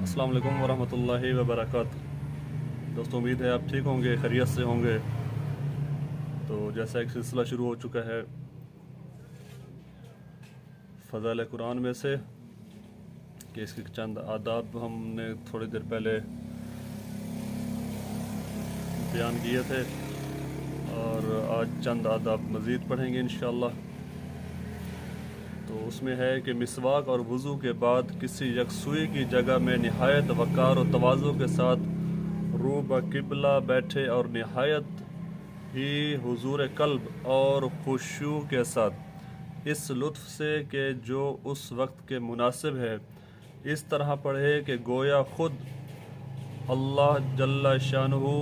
अस्सलाम वालेकुम वरहमतुल्लाहि वबरकातुहू। दोस्तों, उम्मीद है आप ठीक होंगे, खैरियत से होंगे। तो जैसा एक सिलसिला शुरू हो चुका है फ़ज़ाइल कुरान में से कि इसके चंद आदाब हमने थोड़ी देर पहले बयान किए थे और आज चंद आदाब मज़ीद पढ़ेंगे इंशाअल्लाह। तो उसमें है कि मिसवाक और वज़ू के बाद किसी यकसुई की जगह में नहायत वक़ार और तवाज़ु के साथ रू ब क़िबला बैठे और नहायत ही हुज़ूर क़ल्ब और खुशू के साथ इस लुत्फ़ से कि जो उस वक्त के मुनासिब है इस तरह पढ़े कि गोया ख़ुद अल्लाह जल्ला शानुहु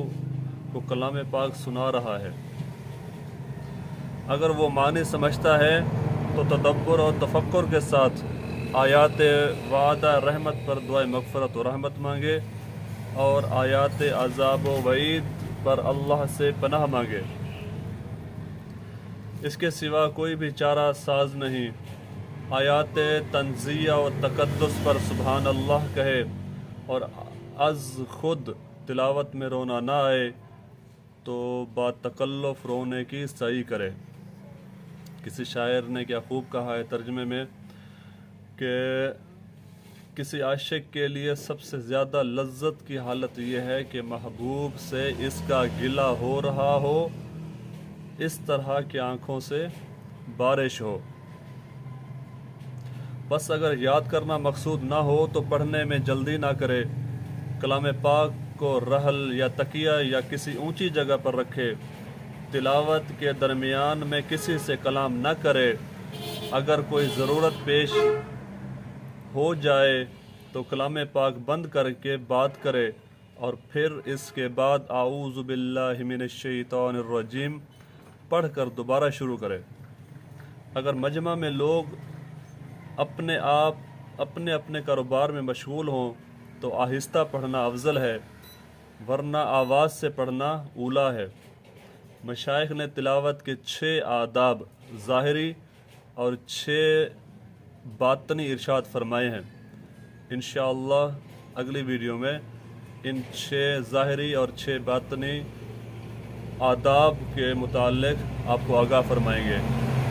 को कलाम पाक सुना रहा है। अगर वो मानी समझता है तो तदब्बर और तफक्कुर के साथ आयात वादा रहमत पर दुआ मग़फ़िरत और रहमत मांगे और आयात अज़ाब व वईद पर अल्लाह से पनाह मांगे। इसके सिवा कोई भी चारा साज नहीं। आयात तंज़िया व तक़द्दुस पर सुबहान अल्लाह कहे और अज़ खुद तिलावत में रोना ना आए तो बातकल्लुफ़ रोने की सही करे। किसी शायर ने क्या खूब कहा है तर्जमे में कि किसी आशिक के लिए सबसे ज़्यादा लज्जत की हालत यह है कि महबूब से इसका गिला हो रहा हो, इस तरह की आँखों से बारिश हो। बस अगर याद करना मकसूद ना हो तो पढ़ने में जल्दी ना करे। कलाम पाक को रहल या तकिया या किसी ऊंची जगह पर रखे। तिलावत के दरमियान में किसी से कलाम न करे। अगर कोई ज़रूरत पेश हो जाए तो कलाम पाक बंद करके बात करे और फिर इसके बाद आऊज़ु बिल्लाहि मिनश्शैतानिर रजीम पढ़ कर दोबारा शुरू करे। अगर मजमा में लोग अपने अपने कारोबार में मशगूल हों तो आहिस्ता पढ़ना अफजल है, वरना आवाज़ से पढ़ना ऊला है। मशाइख ने तिलावत के 6 आदाब ज़ाहिरी और 6 बातनी इरशाद फरमाए हैं। इंशाअल्लाह अगली वीडियो में इन 6 ज़ाहिरी और 6 बातनी आदाब के मुताल्लिक़ आपको आगाह फरमाएंगे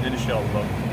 इंशाअल्लाह।